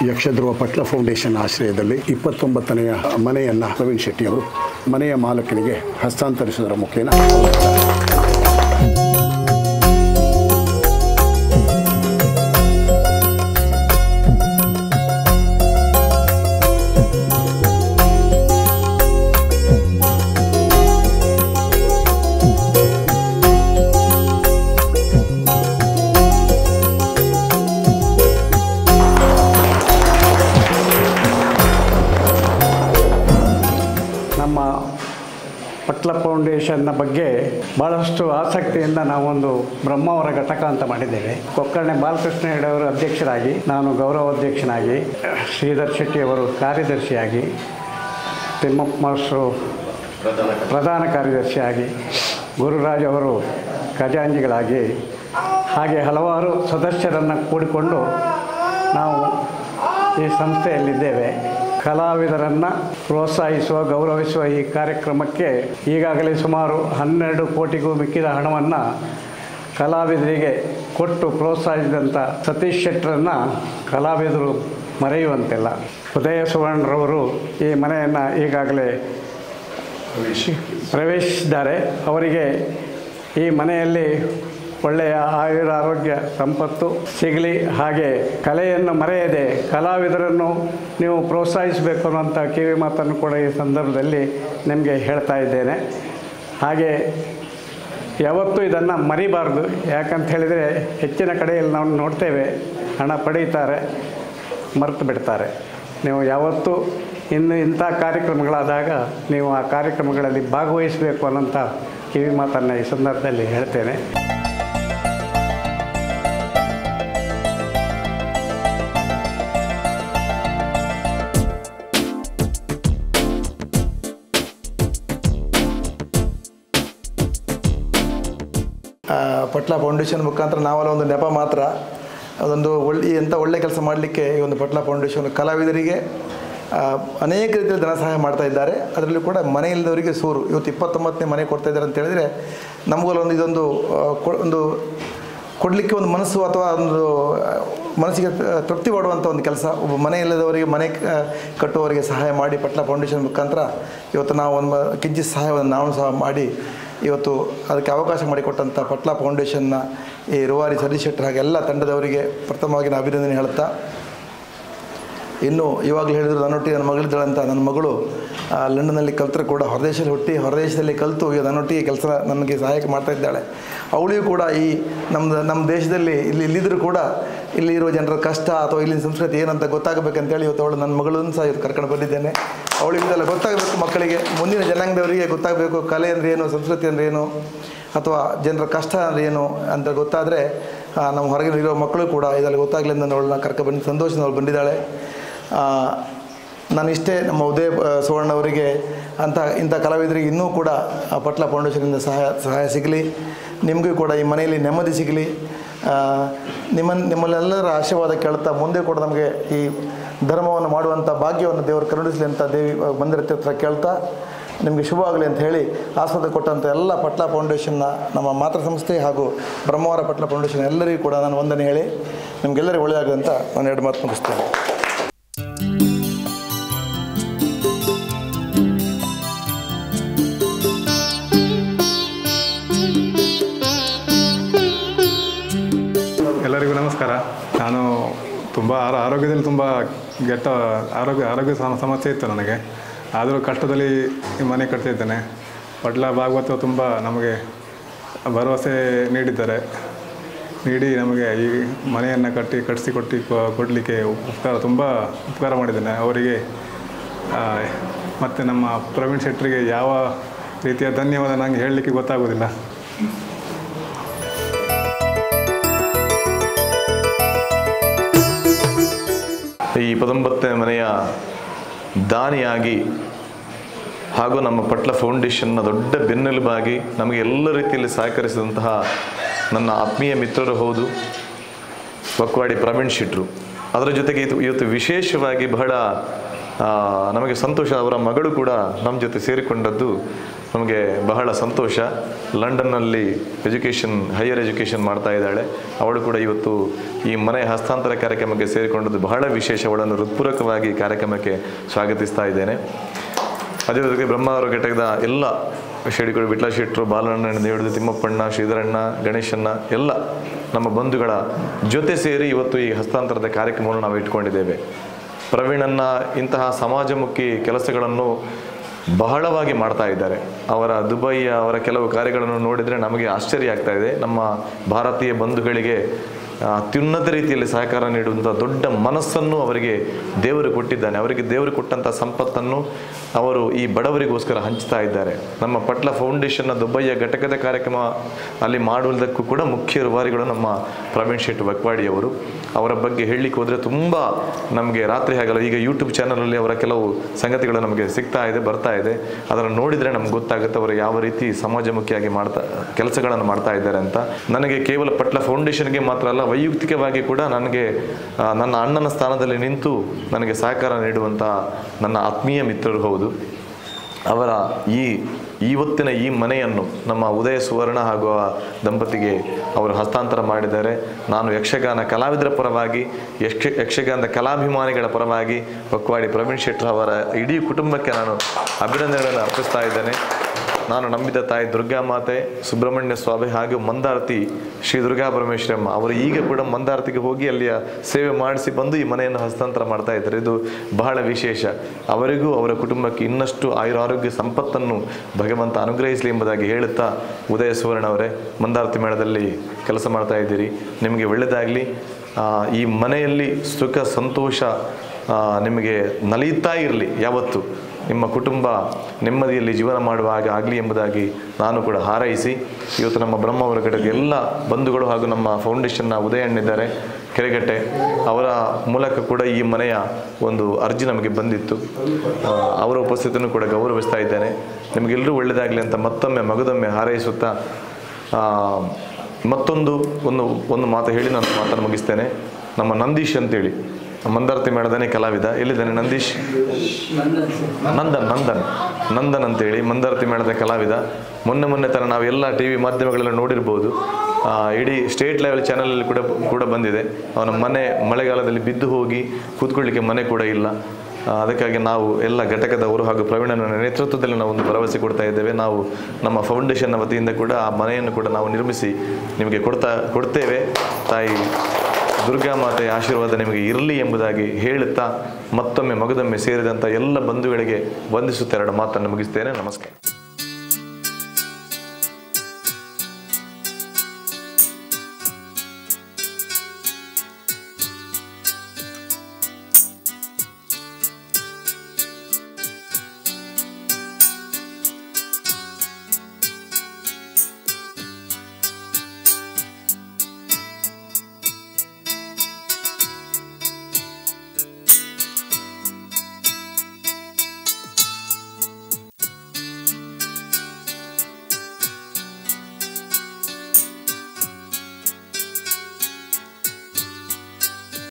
ಯಕ್ಷಧ್ರುವ ಪಟ್ಲ foundation ಆಶ್ರಯದಲ್ಲಿ 29ನೆಯ ಮನೆಯನ್ನು ಪ್ರವೀಣ್ ಶೆಟ್ಟಿ ಅವರು ಮನೆಯ ಮಾಲಕನಿಗೆ ಹಸ್ತಾಂತರಿಸುವುದರ ಮುಖೇನ ನಮ್ಮ ಪಟ್ಲ ಫೌಂಡೇಶನ್ನ ಬಗ್ಗೆ ಭಾಳಷ್ಟು ಆಸಕ್ತಿಯಿಂದ ನಾವೊಂದು ಬ್ರಹ್ಮಾವರ ಘಟಕ ಅಂತ ಮಾಡಿದ್ದೇವೆ. ಕೊಕ್ಕರ್ಣೆ ಬಾಲಕೃಷ್ಣ ಹೆಗಡೆಯವರು ಅಧ್ಯಕ್ಷರಾಗಿ, ನಾನು ಗೌರವಾಧ್ಯಕ್ಷನಾಗಿ, ಶ್ರೀಧರ್ ಶೆಟ್ಟಿಯವರು ಕಾರ್ಯದರ್ಶಿಯಾಗಿ, ತಿಮ್ಮಪ್ಪ ಮಾಸ್ಟರು ಪ್ರಧಾನ ಕಾರ್ಯದರ್ಶಿಯಾಗಿ, ಗುರುರಾಜ್ ಅವರು ಖಜಾಂಚಿಗಳಾಗಿ, ಹಾಗೆ ಹಲವಾರು ಸದಸ್ಯರನ್ನು ಕೂಡಿಕೊಂಡು ನಾವು ಈ ಸಂಸ್ಥೆಯಲ್ಲಿದ್ದೇವೆ. ಕಲಾವಿದರನ್ನು ಪ್ರೋತ್ಸಾಹಿಸುವ, ಗೌರವಿಸುವ ಈ ಕಾರ್ಯಕ್ರಮಕ್ಕೆ ಈಗಾಗಲೇ ಸುಮಾರು 12 ಕೋಟಿಗೂ ಮಿಕ್ಕಿದ ಹಣವನ್ನು ಕಲಾವಿದರಿಗೆ ಕೊಟ್ಟು ಪ್ರೋತ್ಸಾಹಿಸಿದಂಥ ಸತೀಶ್ ಶೆಟ್ಟರನ್ನು ಕಲಾವಿದರು ಮರೆಯುವಂತಿಲ್ಲ. ಉದಯ ಸುವರ್ಣರವರು ಈ ಮನೆಯನ್ನು ಈಗಾಗಲೇ ಪ್ರವೇಶಿಸಿದ್ದಾರೆ. ಅವರಿಗೆ ಈ ಮನೆಯಲ್ಲಿ ಒಳ್ಳೆಯ ಆಯುರಾರೋಗ್ಯ ಸಂಪತ್ತು ಸಿಗಲಿ, ಹಾಗೆ ಕಲೆಯನ್ನು ಮರೆಯದೆ ಕಲಾವಿದರನ್ನು ನೀವು ಪ್ರೋತ್ಸಾಹಿಸಬೇಕು ಅನ್ನುವಂಥ ಕಿವಿ ಮಾತನ್ನು ಕೂಡ ಈ ಸಂದರ್ಭದಲ್ಲಿ ನಿಮಗೆ ಹೇಳ್ತಾ ಇದ್ದೇನೆ. ಹಾಗೆ ಯಾವತ್ತೂ ಇದನ್ನು ಮರಿಬಾರ್ದು. ಯಾಕಂತ ಹೇಳಿದರೆ ಹೆಚ್ಚಿನ ಕಡೆಯಲ್ಲಿ ನಾವು ನೋಡ್ತೇವೆ, ಹಣ ಪಡೀತಾರೆ, ಮರೆತು ಬಿಡ್ತಾರೆ. ನೀವು ಯಾವತ್ತೂ ಇನ್ನು ಇಂಥ ಕಾರ್ಯಕ್ರಮಗಳಾದಾಗ ನೀವು ಆ ಕಾರ್ಯಕ್ರಮಗಳಲ್ಲಿ ಭಾಗವಹಿಸಬೇಕು ಅನ್ನೋಂಥ ಕಿವಿ ಮಾತನ್ನು ಈ ಸಂದರ್ಭದಲ್ಲಿ ಹೇಳ್ತೇನೆ. ಪಟ್ಲ ಫೌಂಡೇಶನ್ ಮುಖಾಂತರ ನಾವೆಲ್ಲ ಒಂದು ನೆಪ ಮಾತ್ರ, ಅದೊಂದು ಎಂಥ ಒಳ್ಳೆ ಕೆಲಸ ಮಾಡಲಿಕ್ಕೆ ಈ ಒಂದು ಪಟ್ಲ ಫೌಂಡೇಶನ್ ಕಲಾವಿದರಿಗೆ ಅನೇಕ ರೀತಿಯಲ್ಲಿ ಧನ ಸಹಾಯ ಮಾಡ್ತಾ ಇದ್ದಾರೆ. ಅದರಲ್ಲೂ ಕೂಡ ಮನೆ ಇಲ್ಲದವರಿಗೆ ಸೂರು. ಇವತ್ತು 29ನೇ ಮನೆ ಕೊಡ್ತಾ ಇದ್ದಾರೆ ಅಂತ ಹೇಳಿದರೆ ನಮಗಲ್ಲೊಂದು ಇದೊಂದು ಒಂದು ಕೊಡಲಿಕ್ಕೆ ಒಂದು ಮನಸ್ಸು ಅಥವಾ ಒಂದು ಮನಸ್ಸಿಗೆ ತೃಪ್ತಿ ಪಡುವಂಥ ಒಂದು ಕೆಲಸ. ಒಬ್ಬ ಮನೆ ಇಲ್ಲದವರಿಗೆ ಮನೆ ಕಟ್ಟುವವರಿಗೆ ಸಹಾಯ ಮಾಡಿ ಪಟ್ಲ ಫೌಂಡೇಶನ್ ಮುಖಾಂತರ ಇವತ್ತು ನಾವು ಒಂದು ಕಿಂಚಿತ್ ಸಹಾಯವನ್ನು ನಾವು ಸಹ ಮಾಡಿ ಇವತ್ತು ಅದಕ್ಕೆ ಅವಕಾಶ ಮಾಡಿಕೊಟ್ಟಂಥ ಪಟ್ಲ ಫೌಂಡೇಶನ್ನ ಈ ರೂವಾರಿ ಸತೀಶ್ ಶೆಟ್ಟರ್ ಹಾಗೆ ಎಲ್ಲ ತಂಡದವರಿಗೆ ಪ್ರಥಮವಾಗಿ ನಾನು ಅಭಿನಂದನೆ ಹೇಳುತ್ತಾ, ಇನ್ನು ಇವಾಗಲೂ ಹೇಳಿದ್ರು ನನ್ನೊಟ್ಟಿಗೆ ನನ್ನ ಮಗಳಿದ್ದಾಳಂತ. ನನ್ನ ಮಗಳು ಲಂಡನ್ನಲ್ಲಿ ಕಲಿತರೂ ಕೂಡ ಹೊರದೇಶದಲ್ಲಿ ಹುಟ್ಟಿ ಹೊರದೇಶದಲ್ಲಿ ಕಲಿತು ಈಗ ನನ್ನೊಟ್ಟಿಗೆ ಕೆಲಸ ನನಗೆ ಸಹಾಯಕ ಮಾಡ್ತಾ ಇದ್ದಾಳೆ. ಅವಳಿಗೂ ಕೂಡ ಈ ನಮ್ಮ ದೇಶದಲ್ಲಿ ಇಲ್ಲಿದ್ದರೂ ಕೂಡ ಇಲ್ಲಿರುವ ಜನರ ಕಷ್ಟ ಅಥವಾ ಇಲ್ಲಿನ ಸಂಸ್ಕೃತಿ ಏನಂತ ಗೊತ್ತಾಗಬೇಕಂತೇಳಿ ಇವತ್ತು ಅವಳು ನನ್ನ ಮಗಳನ್ನು ಸಹ ಇವತ್ತು ಕರ್ಕೊಂಡು ಬಂದಿದ್ದೇನೆ. ಅವಳಿಗೆ ಇದೆಲ್ಲ ಗೊತ್ತಾಗಬೇಕು, ಮಕ್ಕಳಿಗೆ ಮುಂದಿನ ಜನಾಂಗದವರಿಗೆ ಗೊತ್ತಾಗಬೇಕು ಕಲೆ ಅಂದರೆ ಏನು, ಸಂಸ್ಕೃತಿ ಅಂದರೆ ಏನು, ಅಥವಾ ಜನರ ಕಷ್ಟ ಅಂದರೆ ಏನು ಅಂತ ಗೊತ್ತಾದರೆ ನಮ್ಮ ಹೊರಗಿರೋ ಮಕ್ಕಳು ಕೂಡ ಇದೆಲ್ಲ ಗೊತ್ತಾಗಲಿ ಅಂತ ಅವಳನ್ನ ಕರ್ಕೊಬಂದು ಸಂತೋಷದಿಂದ ಅವಳು ಬಂದಿದ್ದಾಳೆ. ನಾನು ಇಷ್ಟೇ ನಮ್ಮ ಉದಯ ಸುವರ್ಣ ಅವರಿಗೆ ಇಂಥ ಕಲಾವಿದರಿಗೆ ಇನ್ನೂ ಕೂಡ ಪಟ್ಲ ಫೌಂಡೇಶನಿಂದ ಸಹಾಯ ಸಿಗಲಿ, ನಿಮಗೂ ಕೂಡ ಈ ಮನೆಯಲ್ಲಿ ನೆಮ್ಮದಿ ಸಿಗಲಿ, ನಿಮ್ಮಲ್ಲೆಲ್ಲರ ಆಶೀರ್ವಾದ ಕೇಳ್ತಾ ಮುಂದೆ ಕೂಡ ನಮಗೆ ಈ ಧರ್ಮವನ್ನು ಮಾಡುವಂಥ ಭಾಗ್ಯವನ್ನು ದೇವರು ಕರುಣಿಸಲಿ ಅಂತ ದೇವಿ ಮಂದಿರ ಹತ್ರ ಕೇಳ್ತಾ ನಿಮಗೆ ಶುಭವಾಗಲಿ ಅಂತ ಹೇಳಿ ಆಸ್ಪತ್ರೆ ಕೊಟ್ಟಂಥ ಎಲ್ಲ ಪಟ್ಲ ಫೌಂಡೇಶನ್ನ ನಮ್ಮ ಮಾತೃ ಸಂಸ್ಥೆ ಹಾಗೂ ಬ್ರಹ್ಮಾವರ ಪಟ್ಲ ಫೌಂಡೇಶನ್ ಎಲ್ಲರಿಗೂ ಕೂಡ ನಾನು ವಂದನೆ ಹೇಳಿ ನಿಮಗೆಲ್ಲರಿಗೂ ಒಳ್ಳೆಯದಾಗಲಿ ಅಂತ ನಾನು 2 ಮಾತು ಮುಗಿಸ್ತೇನೆ. ಎಲ್ಲರಿಗೂ ನಮಸ್ಕಾರ. ನಾನು ತುಂಬ ಆರೋಗ್ಯದಲ್ಲಿ ತುಂಬ ಆರೋಗ್ಯ ಸಮಸ್ಯೆ ಇತ್ತು ನನಗೆ. ಆದರೂ ಕಷ್ಟದಲ್ಲಿ ಈ ಮನೆ ಕಟ್ತಿದ್ದೇನೆ. ಪಟ್ಲ ಭಾಗವತ ತುಂಬ ನಮಗೆ ಭರವಸೆ ನೀಡಿ ನಮಗೆ ಈ ಮನೆಯನ್ನು ಕೊಡಲಿಕ್ಕೆ ತುಂಬ ಉಪಕಾರ ಮಾಡಿದ್ದೇನೆ ಅವರಿಗೆ. ಮತ್ತು ನಮ್ಮ ಪ್ರವೀಣ್ ಶೆಟ್ಟರಿಗೆ ಯಾವ ರೀತಿಯ ಧನ್ಯವಾದ ನನಗೆ ಹೇಳಲಿಕ್ಕೆ ಗೊತ್ತಾಗೋದಿಲ್ಲ. ಈ 29ನೇ ಮನೆಯ ದಾನಿಯಾಗಿ ಹಾಗೂ ನಮ್ಮ ಪಟ್ಲ ಫೌಂಡೇಶನ್ನ ದೊಡ್ಡ ಬೆನ್ನೆಲುಬಾಗಿ ನಮಗೆ ಎಲ್ಲ ರೀತಿಯಲ್ಲಿ ಸಹಕರಿಸಿದಂತಹ ನನ್ನ ಆತ್ಮೀಯ ಮಿತ್ರರು ಹೌದು ಬಕ್ವಾಡಿ ಪ್ರವೀಣ್ ಶೆಟ್ಟರು. ಅದರ ಜೊತೆಗೆ ಇವತ್ತು ವಿಶೇಷವಾಗಿ ಬಹಳ ನಮಗೆ ಸಂತೋಷ, ಅವರ ಮಗಳು ಕೂಡ ನಮ್ಮ ಜೊತೆ ಸೇರಿಕೊಂಡದ್ದು ನಮಗೆ ಬಹಳ ಸಂತೋಷ. ಲಂಡನ್ನಲ್ಲಿ ಹೈಯರ್ ಎಜುಕೇಷನ್ ಮಾಡ್ತಾ ಇದ್ದಾಳೆ. ಅವಳು ಕೂಡ ಇವತ್ತು ಈ ಮನೆ ಹಸ್ತಾಂತರ ಕಾರ್ಯಕ್ರಮಕ್ಕೆ ಸೇರಿಕೊಂಡದ್ದು ಬಹಳ ವಿಶೇಷ. ಅವಳನ್ನು ಹೃತ್ಪೂರ್ವಕವಾಗಿ ಕಾರ್ಯಕ್ರಮಕ್ಕೆ ಸ್ವಾಗತಿಸ್ತಾ ಇದ್ದೇನೆ. ಅದೇ ಜೊತೆಗೆ ಬ್ರಹ್ಮ ಘಟಕದ ಎಲ್ಲ ಶೆಡಿಗಳು, ವಿಟ್ಲ ಶೆಟ್ಟರು, ಬಾಲಣ್ಣ ಹಿಡಿದು ತಿಮ್ಮಪ್ಪಣ್ಣ, ಶ್ರೀಧರಣ್ಣ, ಗಣೇಶಣ್ಣ ಎಲ್ಲ ನಮ್ಮ ಬಂಧುಗಳ ಜೊತೆ ಸೇರಿ ಇವತ್ತು ಈ ಹಸ್ತಾಂತರದ ಕಾರ್ಯಕ್ರಮವನ್ನು ನಾವು ಇಟ್ಕೊಂಡಿದ್ದೇವೆ. ಪ್ರವೀಣನ್ನ ಇಂತಹ ಸಮಾಜಮುಖಿ ಕೆಲಸಗಳನ್ನು ಬಹಳವಾಗಿ ಮಾಡ್ತಾ ಇದ್ದಾರೆ. ಅವರ ಕೆಲವು ಕಾರ್ಯಗಳನ್ನು ನೋಡಿದರೆ ನಮಗೆ ಆಶ್ಚರ್ಯ ಆಗ್ತಾ ಇದೆ. ನಮ್ಮ ಭಾರತೀಯ ಬಂಧುಗಳಿಗೆ ಅತ್ಯುನ್ನತ ರೀತಿಯಲ್ಲಿ ಸಹಕಾರ ನೀಡುವಂಥ ದೊಡ್ಡ ಮನಸ್ಸನ್ನು ಅವರಿಗೆ ದೇವರು ಕೊಟ್ಟಿದ್ದಾನೆ. ಅವರಿಗೆ ದೇವರು ಕೊಟ್ಟಂಥ ಸಂಪತ್ತನ್ನು ಅವರು ಈ ಬಡವರಿಗೋಸ್ಕರ ಹಂಚ್ತಾ ಇದ್ದಾರೆ. ನಮ್ಮ ಪಟ್ಲ ಫೌಂಡೇಶನ್ನ ದುಬೈಯ ಘಟಕದ ಕಾರ್ಯಕ್ರಮ ಅಲ್ಲಿ ಮಾಡುವುದಕ್ಕೂ ಕೂಡ ಮುಖ್ಯ ರೂವಾರಿಗಳು ನಮ್ಮ ಪ್ರವೀಣ್ ಶೆಟ್ಟಿ ವಕ್ವಾಡಿಯವರು. ಅವರ ಬಗ್ಗೆ ಹೇಳಲಿಕ್ಕೆ ಹೋದರೆ ತುಂಬ ನಮಗೆ ರಾತ್ರಿ ಆಗಲ್ಲ. ಈಗ ಯೂಟ್ಯೂಬ್ ಚಾನಲಲ್ಲಿ ಅವರ ಕೆಲವು ಸಂಗತಿಗಳು ನಮಗೆ ಬರ್ತಾ ಇದೆ. ಅದನ್ನು ನೋಡಿದರೆ ನಮ್ಗೆ ಗೊತ್ತಾಗುತ್ತೆ ಅವರು ಯಾವ ರೀತಿ ಸಮಾಜಮುಖಿಯಾಗಿ ಕೆಲಸಗಳನ್ನು ಮಾಡ್ತಾ ಇದ್ದಾರೆ ಅಂತ. ನನಗೆ ಕೇವಲ ಪಟ್ಲ ಫೌಂಡೇಶನ್ಗೆ ಮಾತ್ರ ಅಲ್ಲ, ವೈಯಕ್ತಿಕವಾಗಿ ಕೂಡ ನನಗೆ ನನ್ನ ಅಣ್ಣನ ಸ್ಥಾನದಲ್ಲಿ ನಿಂತು ನನಗೆ ಸಹಕಾರ ನೀಡುವಂಥ ನನ್ನ ಆತ್ಮೀಯ ಮಿತ್ರರು ಹೌದು. ಅವರ ಇವತ್ತಿನ ಈ ಮನೆಯನ್ನು ನಮ್ಮ ಉದಯ ಸುವರ್ಣ ಹಾಗೂ ಆ ದಂಪತಿಗೆ ಅವರು ಹಸ್ತಾಂತರ ಮಾಡಿದ್ದಾರೆ. ನಾನು ಯಕ್ಷಗಾನ ಕಲಾವಿದರ ಪರವಾಗಿ, ಯಕ್ಷಗಾನದ ಕಲಾಭಿಮಾನಿಗಳ ಪರವಾಗಿ ವಕ್ವಾಡಿ ಪ್ರವೀಣ್ ಶೆಟ್ಟಿ ಅವರ ಇಡೀ ಕುಟುಂಬಕ್ಕೆ ನಾನು ಅಭಿನಂದನೆಗಳನ್ನು ಅರ್ಪಿಸ್ತಾ ಇದ್ದೇನೆ. ನಾನು ನಂಬಿದ ತಾಯಿ ದುರ್ಗಾ ಮಾತೆ, ಸುಬ್ರಹ್ಮಣ್ಯ ಸ್ವಾಮಿ ಹಾಗೂ ಮಂದಾರ್ತಿ ಶ್ರೀ ದುರ್ಗಾ ಪರಮೇಶ್ವರಮ್ಮ ಅವರು ಈಗ ಕೂಡ ಮಂದಾರ್ತಿಗೆ ಹೋಗಿ ಅಲ್ಲಿಯ ಸೇವೆ ಮಾಡಿಸಿ ಬಂದು ಈ ಮನೆಯನ್ನು ಹಸ್ತಾಂತರ ಮಾಡ್ತಾ ಇದ್ದಾರೆ. ಇದು ಬಹಳ ವಿಶೇಷ. ಅವರಿಗೂ ಅವರ ಕುಟುಂಬಕ್ಕೆ ಇನ್ನಷ್ಟು ಆಯುರಾರೋಗ್ಯ ಸಂಪತ್ತನ್ನು ಭಗವಂತ ಅನುಗ್ರಹಿಸಲಿ ಎಂಬುದಾಗಿ ಹೇಳುತ್ತಾ, ಉದಯ ಸುವರ್ಣ ಅವರೇ, ಮಂದಾರ್ತಿ ಮೇಳದಲ್ಲಿ ಕೆಲಸ ಮಾಡ್ತಾ ಇದ್ದೀರಿ, ನಿಮಗೆ ಒಳ್ಳೆಯದಾಗಲಿ. ಈ ಮನೆಯಲ್ಲಿ ಸುಖ ಸಂತೋಷ ನಿಮಗೆ ನಲೀತಾ ಇರಲಿ. ಯಾವತ್ತು ನಿಮ್ಮ ಕುಟುಂಬ ನೆಮ್ಮದಿಯಲ್ಲಿ ಜೀವನ ಮಾಡುವಾಗ ಆಗಲಿ ಎಂಬುದಾಗಿ ನಾನು ಕೂಡ ಹಾರೈಸಿ, ಇವತ್ತು ನಮ್ಮ ಬ್ರಹ್ಮಾವರ ಘಟಕ ಎಲ್ಲ ಬಂಧುಗಳು ಹಾಗೂ ನಮ್ಮ ಫೌಂಡೇಶನ್ನ ಉದಯಣ್ಣಿದ್ದಾರೆ ಕೆರೆಗಟ್ಟೆ, ಅವರ ಮೂಲಕ ಕೂಡ ಈ ಮನೆಯ ಒಂದು ಅರ್ಜಿ ನಮಗೆ ಬಂದಿತ್ತು. ಅವರ ಉಪಸ್ಥಿತಿಯನ್ನು ಕೂಡ ಗೌರವಿಸ್ತಾ ಇದ್ದೇನೆ. ನಿಮಗೆಲ್ಲರೂ ಒಳ್ಳೆಯದಾಗಲಿ ಅಂತ ಮಗದೊಮ್ಮೆ ಹಾರೈಸುತ್ತಾ ಒಂದು ಮಾತು ಹೇಳಿ ನಾನು ಮಾತನ್ನು ಮುಗಿಸ್ತೇನೆ. ನಮ್ಮ ನಂದೀಶ್ ಅಂತೇಳಿ ಮಂದಾರ್ತಿ ಮೇಳದನೇ ಕಲಾವಿದ, ಎಲ್ಲಿದ್ದಾನೆ ನಂದೀಶ್? ನಂದನ್ ಅಂತೇಳಿ ಮಂದಾರ್ತಿ ಮೇಳದ ಕಲಾವಿದ. ಮೊನ್ನೆ ತನ ನಾವೆಲ್ಲ TV ಮಾಧ್ಯಮಗಳೆಲ್ಲ ನೋಡಿರ್ಬೋದು. ಇಡೀ ಸ್ಟೇಟ್ ಲೆವೆಲ್ ಚಾನಲಲ್ಲಿ ಕೂಡ ಬಂದಿದೆ. ಅವನ ಮನೆ ಮಳೆಗಾಲದಲ್ಲಿ ಬಿದ್ದು ಹೋಗಿ ಕೂತ್ಕೊಳ್ಳಿಕ್ಕೆ ಮನೆ ಕೂಡ ಇಲ್ಲ. ಅದಕ್ಕಾಗಿ ನಾವು ಎಲ್ಲ ಘಟಕದವರು ಹಾಗೂ ಪ್ರವೀಣನ ನೇತೃತ್ವದಲ್ಲಿ ನಾವು ಒಂದು ಭರವಸೆ ಕೊಡ್ತಾ ಇದ್ದೇವೆ. ನಾವು ನಮ್ಮ ಫೌಂಡೇಶನ್ನ ವತಿಯಿಂದ ಕೂಡ ಆ ಮನೆಯನ್ನು ಕೂಡ ನಾವು ನಿರ್ಮಿಸಿ ನಿಮಗೆ ಕೊಡ್ತೇವೆ. ತಾಯಿ ದುರ್ಗಾ ಮಾತೆಯ ಆಶೀರ್ವಾದ ನಿಮಗೆ ಇರಲಿ ಎಂಬುದಾಗಿ ಹೇಳುತ್ತಾ ಮಗದೊಮ್ಮೆ ಸೇರಿದಂಥ ಎಲ್ಲ ಬಂಧುಗಳಿಗೆ ವಂದಿಸುತ್ತಾ ಎರಡು ಮಾತನ್ನು ಮುಗಿಸ್ತೇನೆ. ನಮಸ್ಕಾರ.